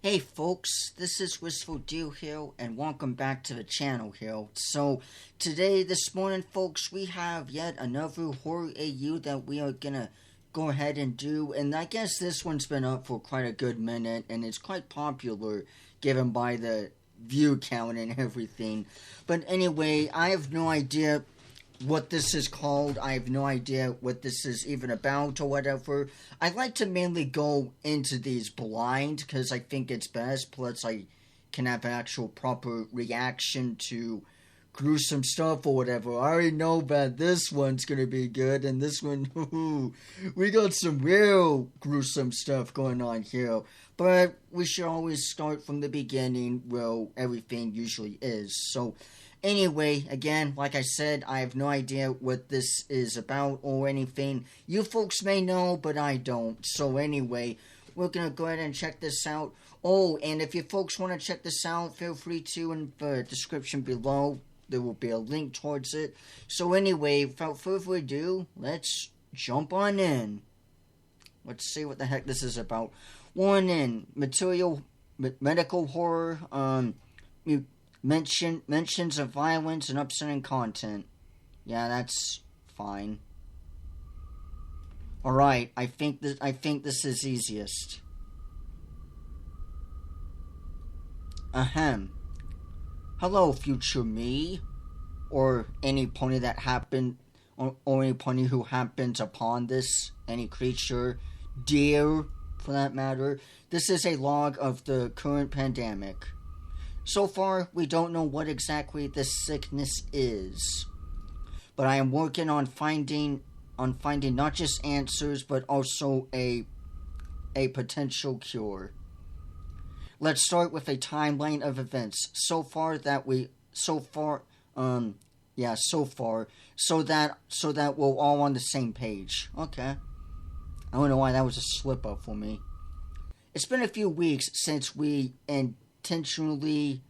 Hey folks, this is Wistful Deal here, and welcome back to the channel here. So, today, this morning, folks, we have yet another horror AU that we are gonna go ahead and do, and I guess this one's been up for quite a good minute, and it's quite popular, given by the view count and everything. But anyway, I have no idea what this is called. I have no idea what this is even about or whatever. I like to mainly go into these blind because I think it's best. Plus, I can have an actual proper reaction to gruesome stuff or whatever. I already know that this one's gonna be good, and this one, ooh, we got some real gruesome stuff going on here. But we should always start from the beginning, where everything usually is. So, anyway, again, like I said, I have no idea what this is about or anything. You folks may know, but I don't. So anyway, we're going to go ahead and check this out. Oh, and if you folks want to check this out, feel free to in the description below. There will be a link towards it. So anyway, without further ado, let's jump on in. Let's see what the heck this is about. Warning, medical horror, mentions of violence and upsetting content. Yeah, that's fine. Alright, I think this is easiest. Ahem. Hello, future me. Or any pony that happened, or any pony who happens upon this, any creature, deer, for that matter. This is a log of the current pandemic. So far, we don't know what exactly this sickness is, but I am working on finding not just answers, but also a potential cure. Let's start with a timeline of events so that we're all on the same page. Okay. I don't know why that was a slip up for me. It's been a few weeks since we intentionally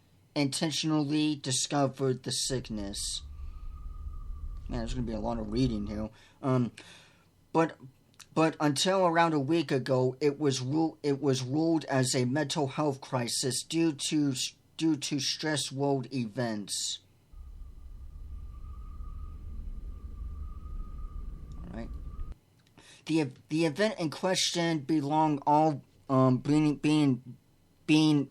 discovered the sickness. Man, there's gonna be a lot of reading here. But until around a week ago, it was ruled as a mental health crisis due to stress world events. All right. The event in question belonged all being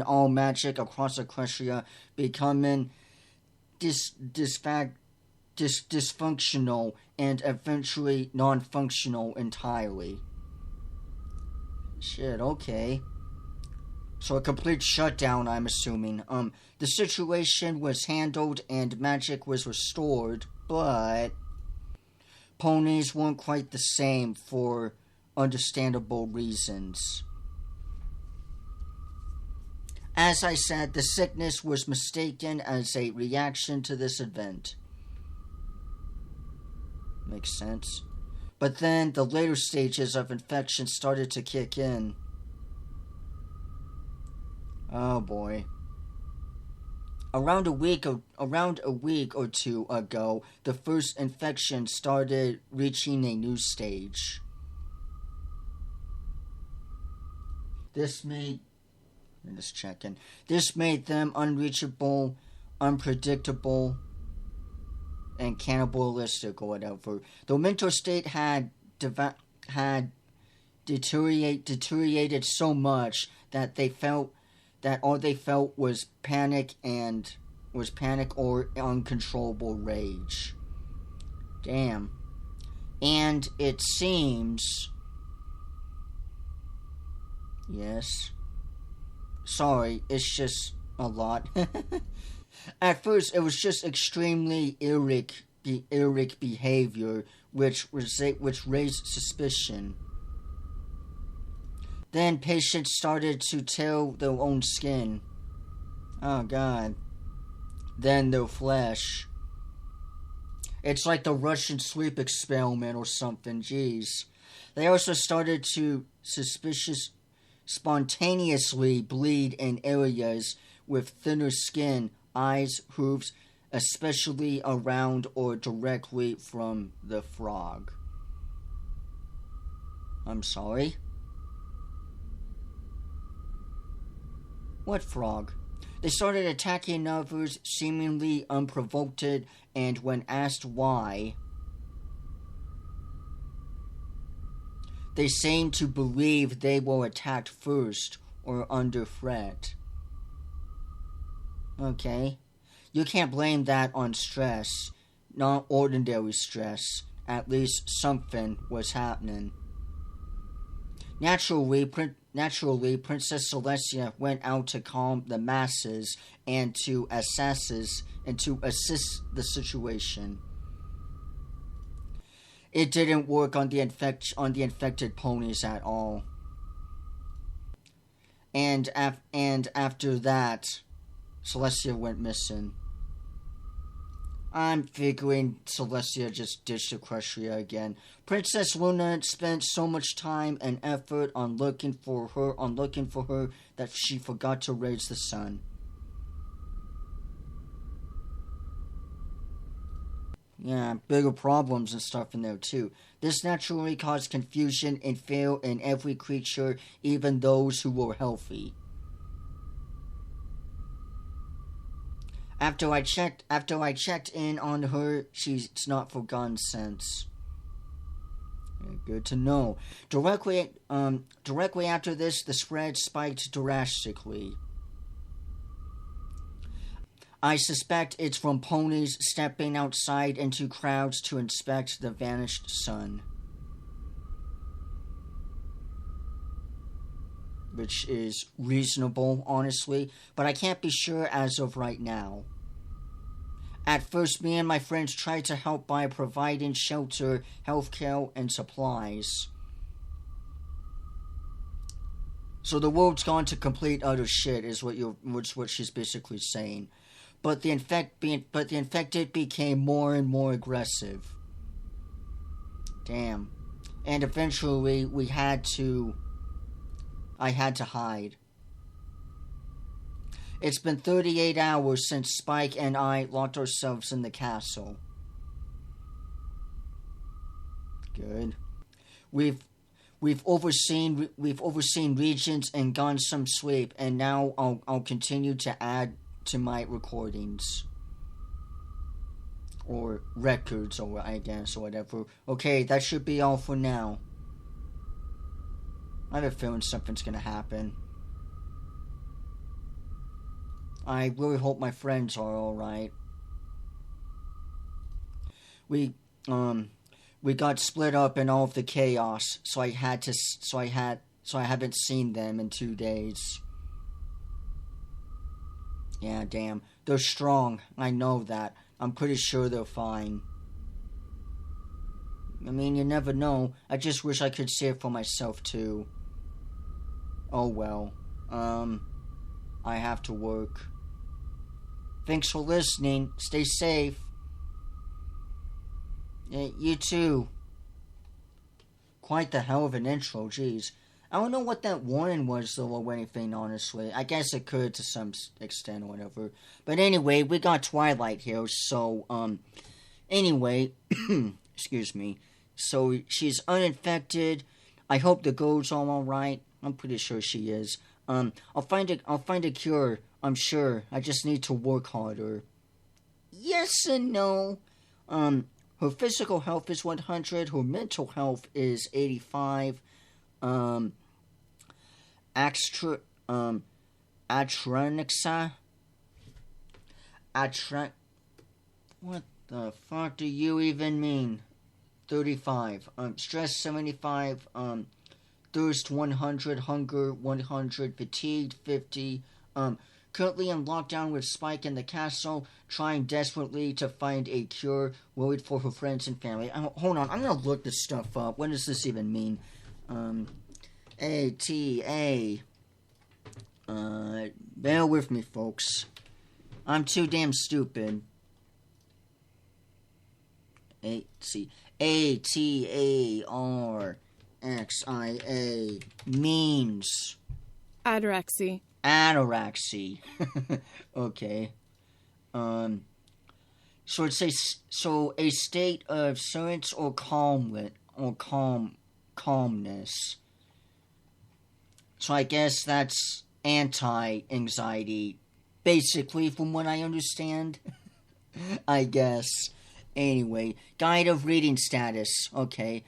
all magic across Equestria, becoming dysfunctional and eventually non-functional entirely. Shit, okay. So a complete shutdown, I'm assuming. The situation was handled and magic was restored, but ponies weren't quite the same for understandable reasons. As I said, the sickness was mistaken as a reaction to this event. Makes sense. But then the later stages of infection started to kick in. Oh boy. Around a week or two ago, the first infection started reaching a new stage. This made them unreachable, unpredictable, and cannibalistic or whatever. The mental state had deteriorated so much that all they felt was panic or uncontrollable rage. Damn. And it seems... Yes. Sorry, it's just a lot. At first, it was just extremely erratic behavior, which raised suspicion. Then patients started to tear their own skin. Oh god. Then their flesh. It's like the Russian sleep experiment or something, jeez. They also started to spontaneously bleed in areas with thinner skin, eyes, hooves, especially around or directly from the frog. I'm sorry? What frog? They started attacking others, seemingly unprovoked, and when asked why, they seemed to believe they were attacked first or under threat. Okay. You can't blame that on stress, not ordinary stress. At least something was happening. Naturally, Princess Celestia went out to calm the masses and to assist the situation. It didn't work on the infected ponies at all. And after that, Celestia went missing. I'm figuring Celestia just ditched Equestria again. Princess Luna spent so much time and effort on looking for her that she forgot to raise the sun. Yeah, bigger problems and stuff in there too. This naturally caused confusion and fear in every creature, even those who were healthy. After I checked in on her, she's not forgotten since. Yeah, good to know. Directly after this, the spread spiked drastically. I suspect it's from ponies stepping outside into crowds to inspect the vanished sun. Which is reasonable, honestly, but I can't be sure as of right now. At first, me and my friends tried to help by providing shelter, healthcare, and supplies. So the world's gone to complete utter shit, is what she's basically saying. But the infected became more and more aggressive. Damn. And eventually, I had to hide. It's been 38 hours since Spike and I locked ourselves in the castle. Good. We've overseen regions and gotten some sleep, and now I'll continue to add to my recordings. Or records, or I guess, or whatever. Okay, that should be all for now. I have a feeling something's gonna happen. I really hope my friends are alright. We got split up in all of the chaos, so I haven't seen them in 2 days. Yeah, damn. They're strong. I know that. I'm pretty sure they're fine. I mean, you never know. I just wish I could see it for myself, too. Oh, well. I have to work. Thanks for listening. Stay safe. Yeah, you too. Quite the hell of an intro, jeez. I don't know what that warning was, though, or anything, honestly. I guess it could to some extent or whatever. But anyway, we got Twilight here, so, anyway, excuse me. So, she's uninfected. I hope the girl's all alright. I'm pretty sure she is. I'll find a cure, I'm sure. I just need to work harder. Yes and no. Her physical health is 100, her mental health is 85. What the fuck do you even mean? 35. Stress 75. Thirst 100. Hunger 100. Fatigued 50. Currently in lockdown with Spike in the castle, trying desperately to find a cure, worried for her friends and family. Hold on, I'm gonna look this stuff up. What does this even mean? ATA. Bear with me, folks. I'm too damn stupid. ATARXIA means anorexia. Anorexia. Okay. So it's a state of silence or calmness. So I guess that's anti-anxiety, basically, from what I understand. I guess. Anyway, guide of reading status. Okay.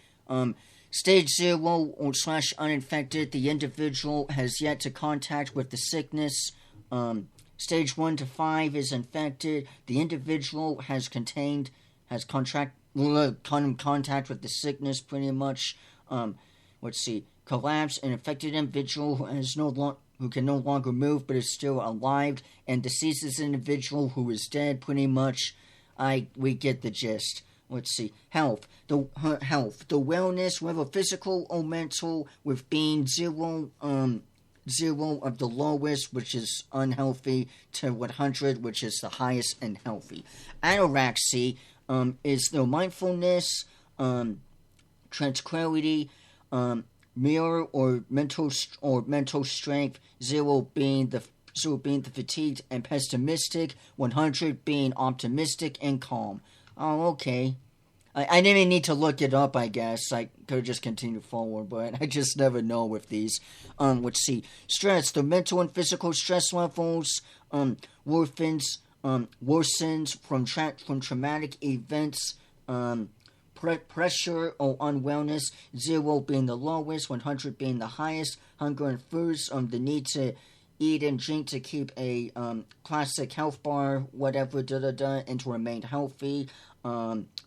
Stage 0 or / uninfected. The individual has yet to contact with the sickness. Stage 1 to 5 is infected. The individual has contact with the sickness pretty much. Let's see. Collapse. An infected individual who can no longer move but is still alive, and deceased is an individual who is dead pretty much. We get the gist. Let's see. Health. The wellness, whether physical or mental, with being 0 of the lowest, which is unhealthy, to 100, which is the highest and healthy. Ataraxy is the mindfulness, tranquility, mirror or mental strength, 0 being the fatigued and pessimistic, 100 being optimistic and calm. Oh, okay. I didn't even need to look it up, I guess. I could have just continued forward, but I just never know with these. Let's see. Stress. The mental and physical stress levels worsens from traumatic events. Pressure or unwellness, 0 being the lowest, 100 being the highest. Hunger and thirst, the need to eat and drink to keep a classic health bar, whatever, and to remain healthy.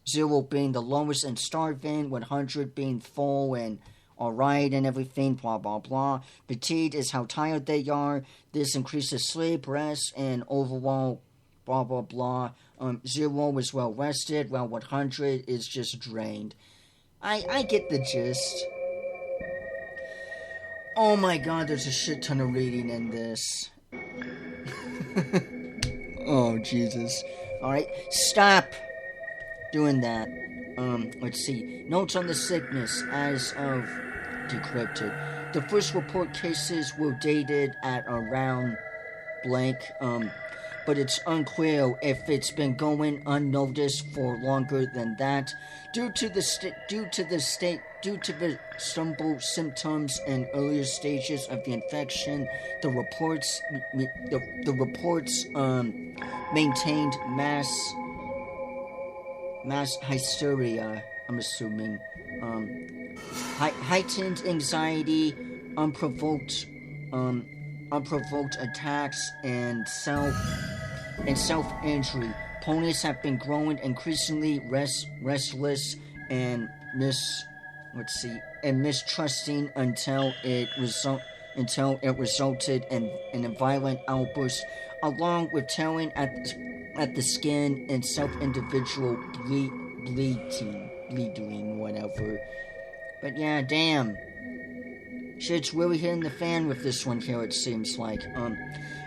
0 being the lowest and starving, 100 being full and alright and everything, blah blah blah. Fatigue is how tired they are. This increases sleep, rest, and overall blah blah blah. 0 is well rested, while 100 is just drained. I get the gist. Oh my god, there's a shit ton of reading in this. Oh, Jesus. Alright, stop doing that. Let's see. Notes on the sickness as of decrypted. The first report cases were dated at around blank, but it's unclear if it's been going unnoticed for longer than that. Due to the symptoms and earlier stages of the infection, the reports maintained mass hysteria. I'm assuming heightened anxiety, unprovoked attacks, and self-injury. Ponies have been growing increasingly restless and mistrusting until it resulted in a violent outburst, along with tearing at the skin and self-individual bleeding, whatever. But yeah, damn. Shit's really hitting the fan with this one here, it seems like.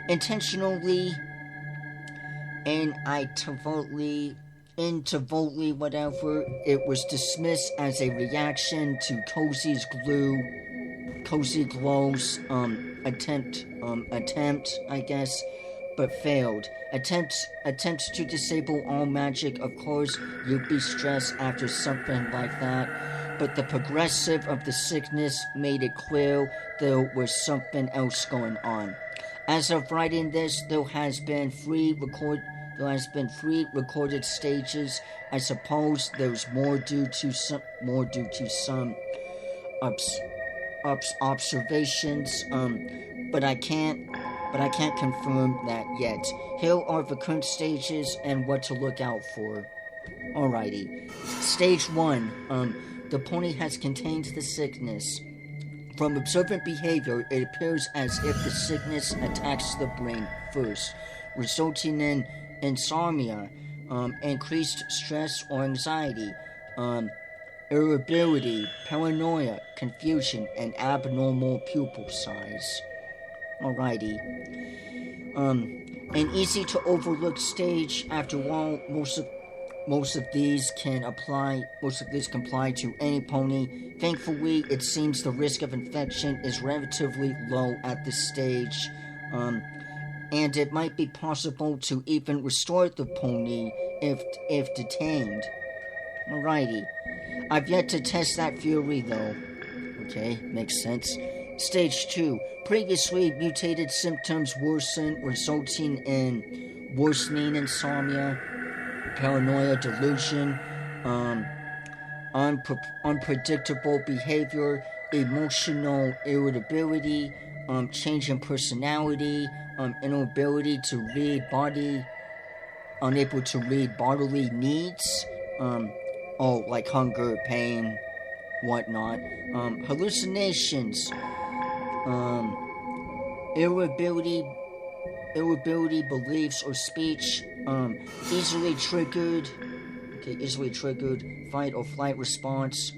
Intentionally and involuntarily, whatever, it was dismissed as a reaction to Cozy Glow's attempt, I guess, but failed. Attempts to disable all magic, of course, you'd be stressed after something like that, but the progressive of the sickness made it clear there was something else going on. As of writing this, there has been 3 recorded stages. I suppose there's more due to some observations, but I can't confirm that yet. Here are the current stages and what to look out for. Alrighty. Stage 1. The pony has contained the sickness. From observant behavior, it appears as if the sickness attacks the brain first, resulting in insomnia, increased stress or anxiety, irritability, paranoia, confusion, and abnormal pupil size. Alrighty. An easy to overlook stage. After all, most of these can apply to any pony. Thankfully, it seems the risk of infection is relatively low at this stage, and it might be possible to even restore the pony if detained. Alrighty. I've yet to test that theory, though. Okay, makes sense. Stage 2. Previously mutated symptoms worsen, resulting in worsening insomnia, paranoia, delusion, unpredictable behavior, emotional irritability, change in personality, inability to read unable to read bodily needs, like hunger, pain, whatnot, hallucinations, irritability, beliefs or speech, easily triggered, fight or flight response,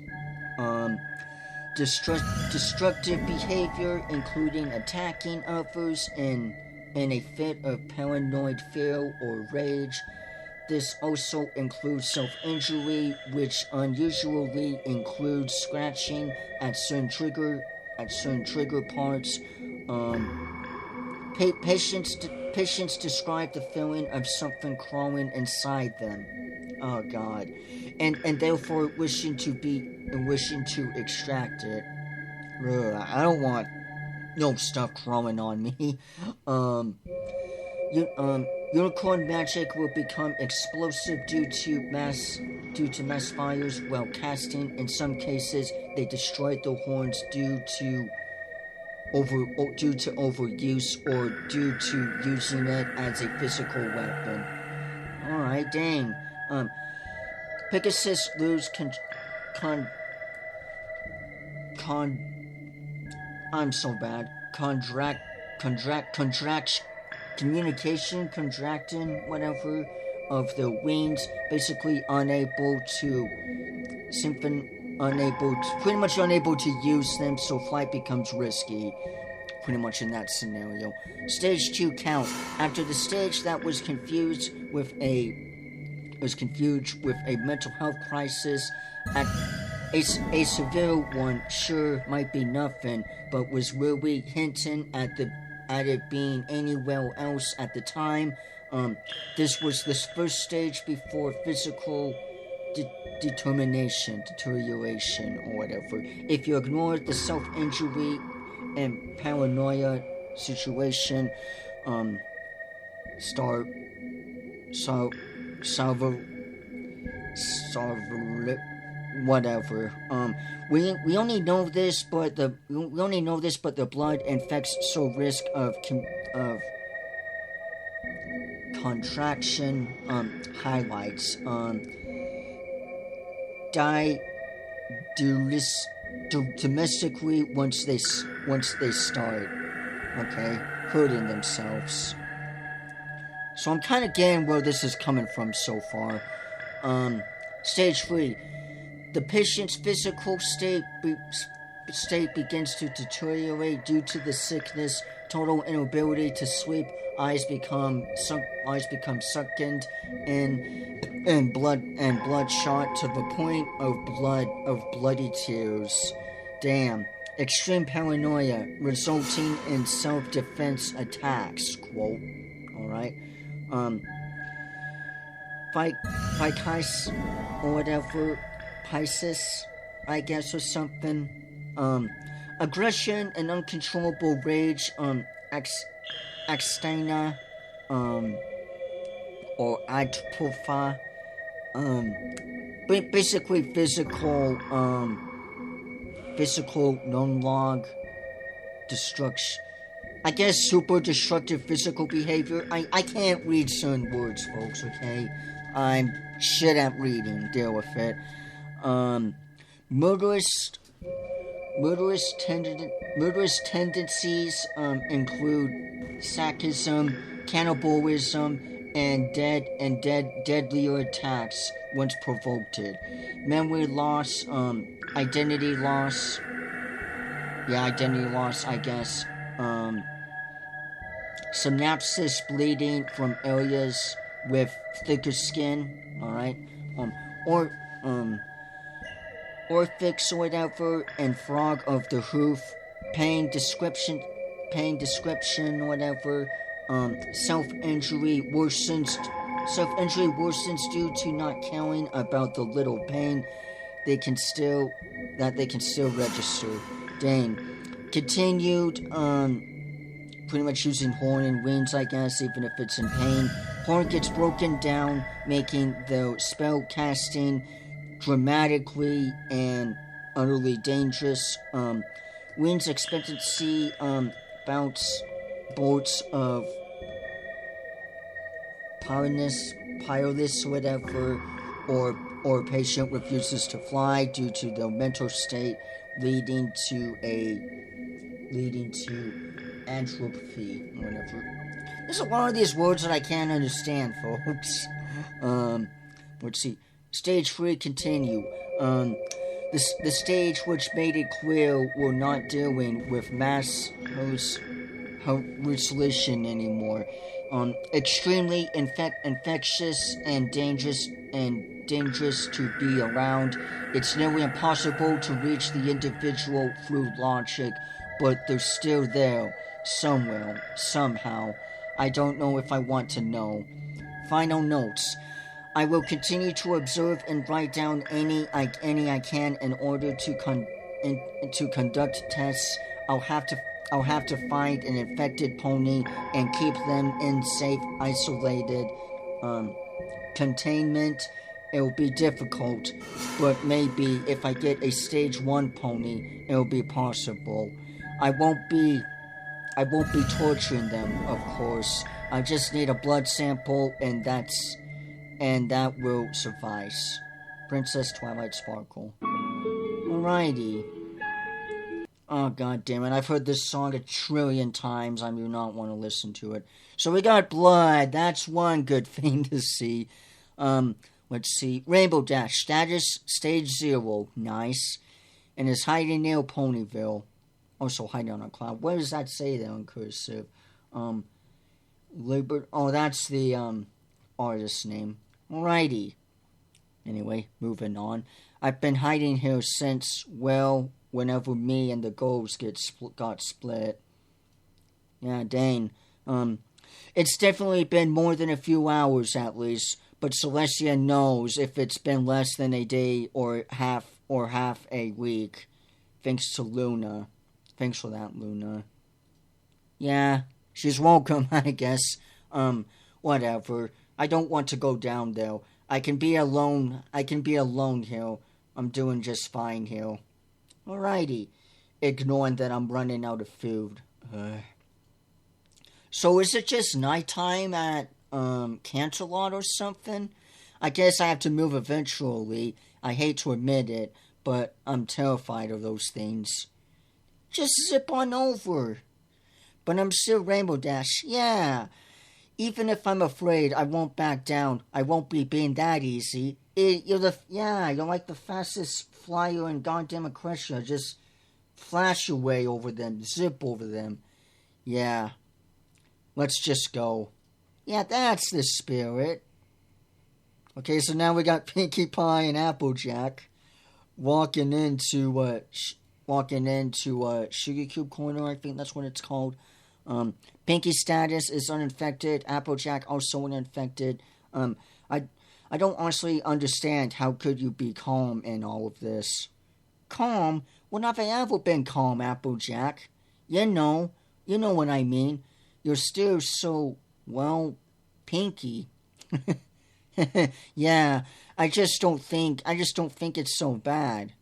destructive behavior, including attacking others in a fit of paranoid fear or rage. This also includes self-injury, which unusually includes scratching at certain trigger parts. Patients describe the feeling of something crawling inside them. Oh God, and therefore wishing to extract it. Ugh, I don't want no stuff crawling on me. Unicorn magic will become explosive due to mass fires while casting. In some cases, they destroyed the horns due to overuse or due to using it as a physical weapon. Alright, dang. Pegasus lose I'm so bad. Communication, contracting, whatever, of the wings, basically pretty much unable to use them, so flight becomes risky. Pretty much in that scenario. Stage 2 count. After the stage that was confused with a mental health crisis, a severe one sure might be nothing, but was really hinting at it being anywhere else at the time. This was the first stage before physical deterioration or whatever. If you ignore the self-injury and paranoia situation, whatever. We only know this, but the blood infects, so risk of contraction highlights. Die domestically once they start, okay, hurting themselves. So I'm kind of getting where this is coming from so far. Stage 3. The patient's physical state begins to deteriorate due to the sickness, total inability to sleep, eyes become sunken, and bloodshot to the point of bloody tears. Damn. Extreme paranoia resulting in self-defense attacks. Quote. Alright. Psychis or whatever. Pisces, I guess, or something. Aggression and uncontrollable rage. Axtina. Or Atpulfa. Basically physical non-log destruction. I guess super destructive physical behavior. I can't read certain words, folks, okay? I'm shit at reading. Deal with it. Murderous tendencies include sadism, cannibalism, and deadlier attacks once provoked. Memory loss, identity loss. Yeah, identity loss, I guess. Synapses bleeding from areas with thicker skin. Alright. Orphix or whatever, and frog of the hoof. Pain description, whatever. Self-injury worsens due to not caring about the little pain they can still register. Dang. continued, pretty much using horn and wings, I guess, even if it's in pain. Horn gets broken down, making the spell casting dramatically and utterly dangerous. Wings expectancy, bounce bolts of powerless, whatever, or patient refuses to fly due to the mental state, leading to entropy, whatever. There's a lot of these words that I can't understand, folks. Let's see. Stage 3, continue. The stage which made it clear we're not dealing with mass hallucination anymore. Extremely infectious and dangerous to be around. It's nearly impossible to reach the individual through logic, but they're still there, somewhere, somehow. I don't know if I want to know. Final notes. I will continue to observe and write down any I can in order to conduct tests. I'll have to find an infected pony and keep them in safe, isolated containment. It'll be difficult, but maybe if I get a stage 1 pony, it'll be possible. I won't be torturing them, of course. I just need a blood sample, and that will suffice. Princess Twilight Sparkle. Alrighty. Oh, god damn it. I've heard this song 1,000,000,000 times. I do not want to listen to it. So we got blood. That's one good thing to see. Let's see. Rainbow Dash. Status stage 0. Nice. And is hiding near Ponyville. Also hiding on a cloud. What does that say there in cursive? Oh, that's the artist's name. Alrighty. Anyway, moving on. I've been hiding here since, well, whenever me and the ghost got split. Yeah, dang. It's definitely been more than a few hours at least, but Celestia knows if it's been less than a day or half a week. Thanks to Luna. Thanks for that, Luna. Yeah, she's welcome, I guess. Whatever. I don't want to go down, though. I can be alone here. I'm doing just fine here. Alrighty. Ignoring that I'm running out of food. So is it just nighttime at, Canterlot or something? I guess I have to move eventually. I hate to admit it, but I'm terrified of those things. Just zip on over. But I'm still Rainbow Dash. Yeah. Even if I'm afraid, I won't back down. I won't be being that easy. You're like the fastest flyer in goddamn Equestria. Just flash away over them. Zip over them. Yeah. Let's just go. Yeah, that's the spirit. Okay, so now we got Pinkie Pie and Applejack walking into Sugar Cube Corner, I think that's what it's called. Pinkie's status is uninfected. Applejack also uninfected. I don't honestly understand how could you be calm in all of this. Calm? When have I ever been calm, Applejack? You know what I mean. You're still so, well, Pinkie. Yeah, I just don't think it's so bad.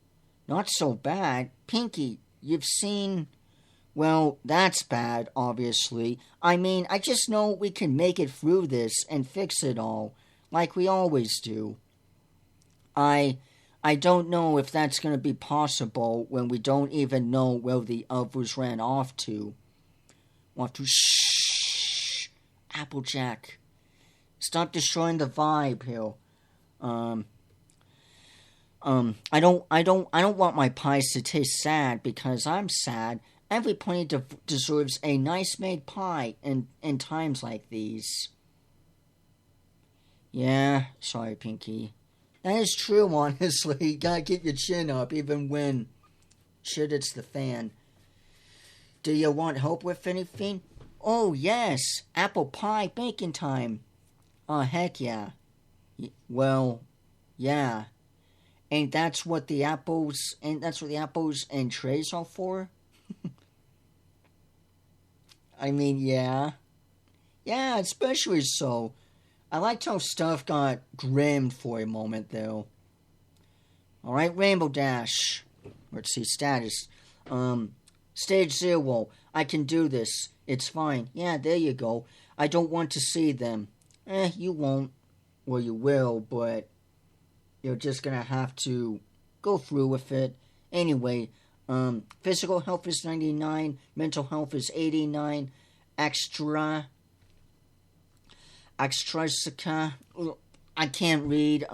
Not so bad. Pinkie, you've seen... Well, that's bad, obviously. I mean, I just know we can make it through this and fix it all, like we always do. I don't know if that's going to be possible when we don't even know where the others ran off to. Shh, Applejack. Stop destroying the vibe here. I don't want my pies to taste sad because I'm sad. Every pony deserves a nice-made pie in times like these. Yeah, sorry, Pinkie. That is true, honestly. You gotta keep your chin up, even when shit hits the fan. Do you want help with anything? Oh, yes. Apple pie baking time. Oh, heck yeah. Well, yeah. Ain't that's what the apples and trays are for? I mean, yeah. Yeah, especially so. I liked how stuff got grim for a moment, though. Alright, Rainbow Dash. Let's see, status. Stage 0. I can do this. It's fine. Yeah, there you go. I don't want to see them. You won't. Well, you will, but you're just gonna have to go through with it. Anyway, physical health is 99, mental health is 89, extra, I can't read,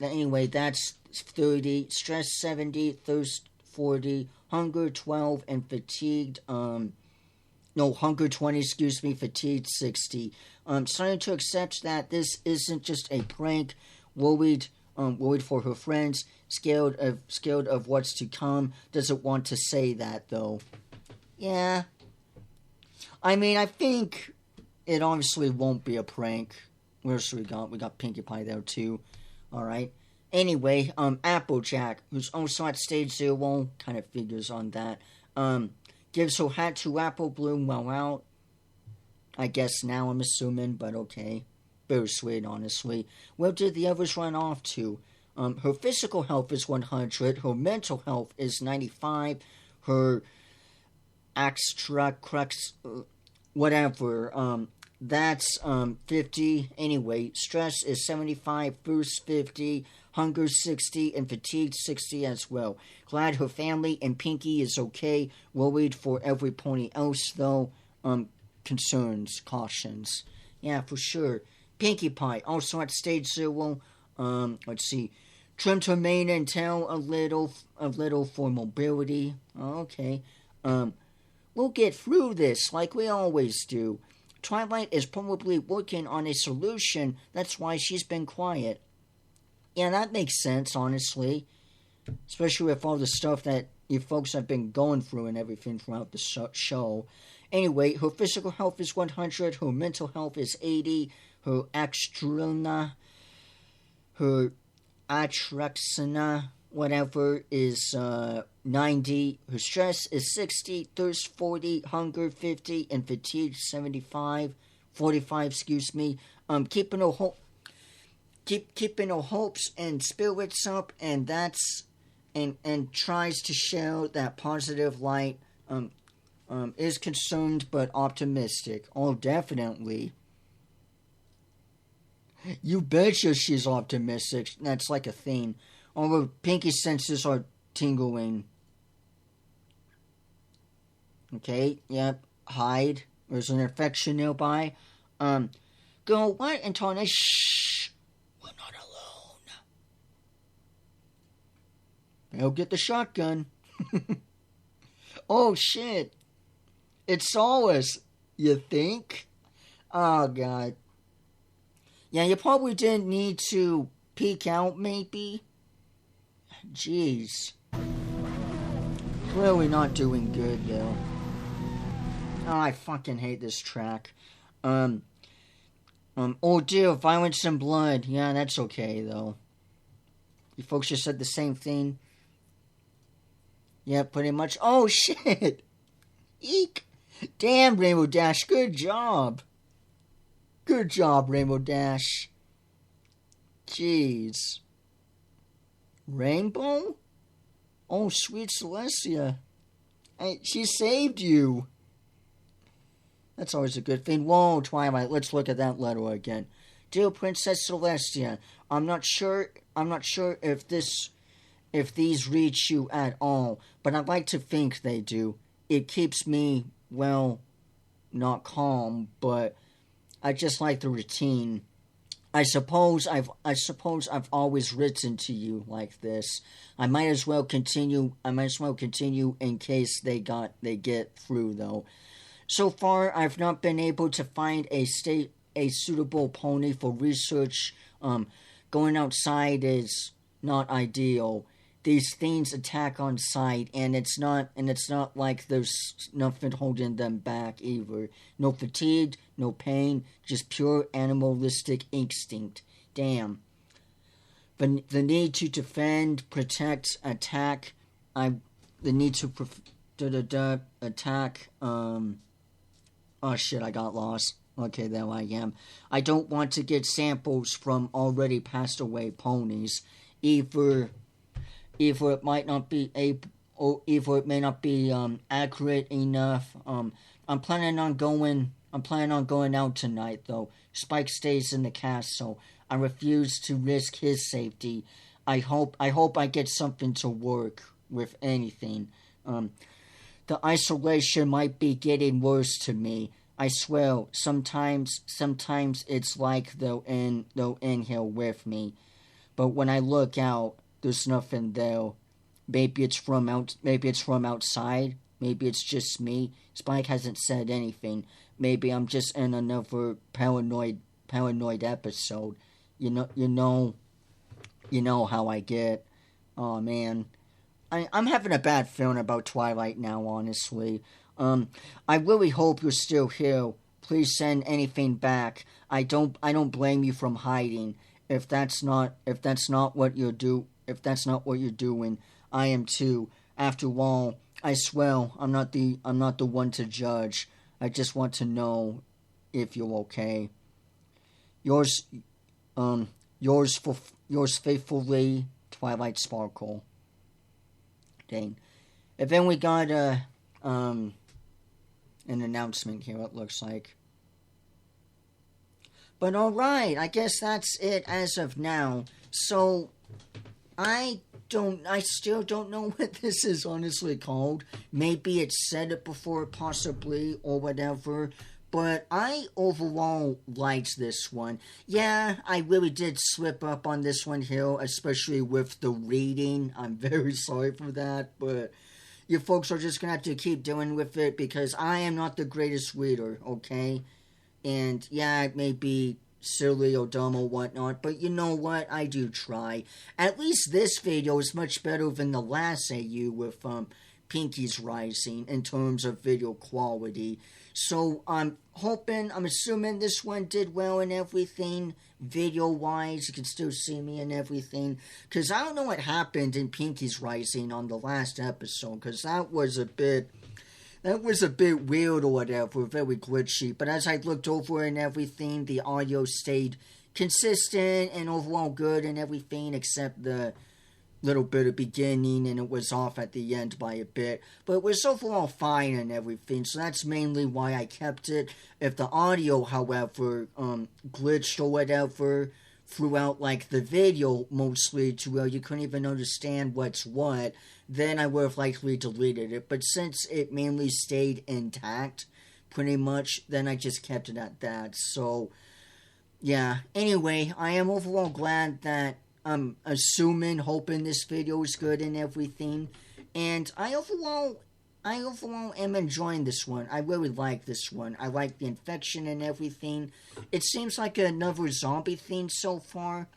anyway, that's 30, stress 70, thirst 40, hunger 12, and fatigued, hunger 20, fatigued 60. Starting to accept that this isn't just a prank, worried for her friends, scared of what's to come, doesn't want to say that, though. Yeah. I mean, I think it obviously won't be a prank. What else we got? We got Pinkie Pie there, too. Alright. Anyway, Applejack, who's also at stage 0, kind of figures on that. Gives her hat to Apple Bloom while out. I guess now, I'm assuming, but okay. Bittersweet, honestly. Where did the others run off to? Her physical health is 100. Her mental health is 95. Her extra crux, whatever, that's 50. Anyway, stress is 75, thirst 50, hunger 60, and fatigue 60 as well. Glad her family and Pinkie is okay. Worried for every pony else, though. Concerns, cautions. Yeah, for sure. Pinkie Pie, also at stage 0. Let's see. Trimmed her mane and tail a little for mobility. Okay. We'll get through this like we always do. Twilight is probably working on a solution. That's why she's been quiet. Yeah, that makes sense, honestly. Especially with all the stuff that you folks have been going through and everything throughout the show. Anyway, her physical health is 100. Her mental health is 80. Her atraxina, whatever, is 90. Her stress is 60. Thirst 40. Hunger 50. And fatigue 45. 45, excuse me. Keeping her hopes and spirits up, and that's and tries to show that positive light. Is concerned but optimistic. Oh, definitely. You betcha she's optimistic. That's like a theme. Although Pinkie's senses are tingling. Okay, yep. Hide. There's an infection nearby. Go, what? And Tony, shh. We're not alone. I'll get the shotgun. Oh, shit. It's Solace, you think? Oh, God. Yeah, you probably didn't need to peek out, maybe? Jeez. Clearly not doing good, though. Oh, I fucking hate this track. Oh dear, violence and blood. Yeah, that's okay, though. You folks just said the same thing. Yeah, pretty much. Oh, shit! Eek! Damn, Rainbow Dash, good job. Good job, Rainbow Dash. Jeez. Rainbow? Oh, sweet Celestia. She saved you. That's always a good thing. Whoa, Twilight, let's look at that letter again. Dear Princess Celestia, I'm not sure if these reach you at all, but I'd like to think they do. It keeps me, well, not calm, but I just like the routine. I suppose I've always written to you like this. I might as well continue in case they get through, though. So far, I've not been able to find a suitable pony for research. Going outside is not ideal. These things attack on sight, and it's not like there's nothing holding them back either. No fatigue, no pain, just pure animalistic instinct. Damn. But the need to defend, protect, attack. The need to attack. Oh shit, I got lost. Okay, there I am. I don't want to get samples from already passed away ponies. Either it might not be or either it may not be accurate enough. I'm planning on going out tonight though. Spike stays in the cast, so I refuse to risk his safety. I hope I get something to work with anything. The isolation might be getting worse to me. I swear, sometimes it's like they'll in here with me. But when I look out, there's nothing there. Maybe it's from outside. Maybe it's just me. Spike hasn't said anything. Maybe I'm just in another paranoid episode. You know how I get. Oh man, I'm having a bad feeling about Twilight now. Honestly, I really hope you're still here. Please send anything back. I don't blame you from hiding. If that's not what you're doing, I am too. After all, I swear I'm not the one to judge. I just want to know if you're okay. Yours faithfully, Twilight Sparkle. Dang. And then we got an announcement here, it looks like. But alright, I guess that's it as of now. So, I still don't know what this is honestly called. Maybe it said it before, possibly, or whatever. But I overall liked this one. Yeah, I really did slip up on this one here, especially with the reading. I'm very sorry for that, but you folks are just going to have to keep dealing with it because I am not the greatest reader, okay? And yeah, it may be silly or dumb or whatnot, but you know what? I do try. At least this video is much better than the last AU with Pinky's Rising in terms of video quality. So I'm assuming this one did well and everything, video-wise. You can still see me and everything. Because I don't know what happened in Pinky's Rising on the last episode, because that was a bit weird or whatever, very glitchy. But as I looked over and everything, the audio stayed consistent and overall good and everything, except the little bit of beginning, and it was off at the end by a bit. But it was overall fine and everything, so that's mainly why I kept it. If the audio, however, glitched or whatever throughout, like, the video, mostly, to where you couldn't even understand what's what, then I would have likely deleted it. But since it mainly stayed intact, pretty much, then I just kept it at that. So, yeah. Anyway, I am overall glad that I'm hoping this video is good and everything. And I overall am enjoying this one. I really like this one. I like the infection and everything. It seems like another zombie theme so far.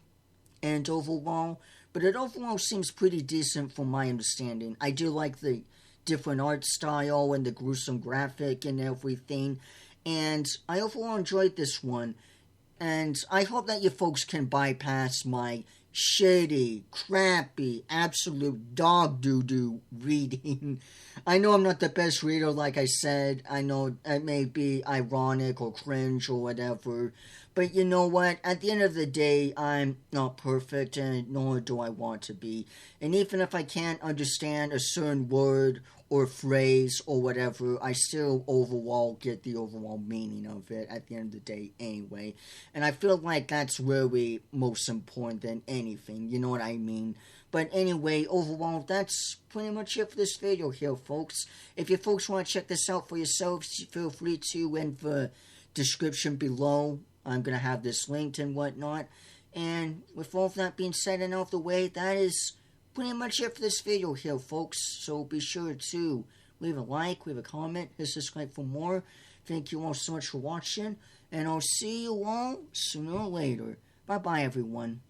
And overall, but it overall seems pretty decent from my understanding. I do like the different art style and the gruesome graphic and everything. And I overall enjoyed this one. And I hope that you folks can bypass my shitty, crappy, absolute dog doo-doo reading. I know I'm not the best reader, like I said. I know it may be ironic or cringe or whatever. But you know what? At the end of the day, I'm not perfect, and nor do I want to be. And even if I can't understand a certain word or phrase or whatever, I still overall get the overall meaning of it at the end of the day anyway. And I feel like that's really most important than anything, you know what I mean? But anyway, overall, that's pretty much it for this video here, folks. If you folks want to check this out for yourselves, feel free to in the description below. I'm going to have this linked and whatnot. And with all of that being said and out of the way, that is pretty much it for this video here, folks. So be sure to leave a like, leave a comment, hit subscribe for more. Thank you all so much for watching, and I'll see you all sooner or later. Bye-bye, everyone.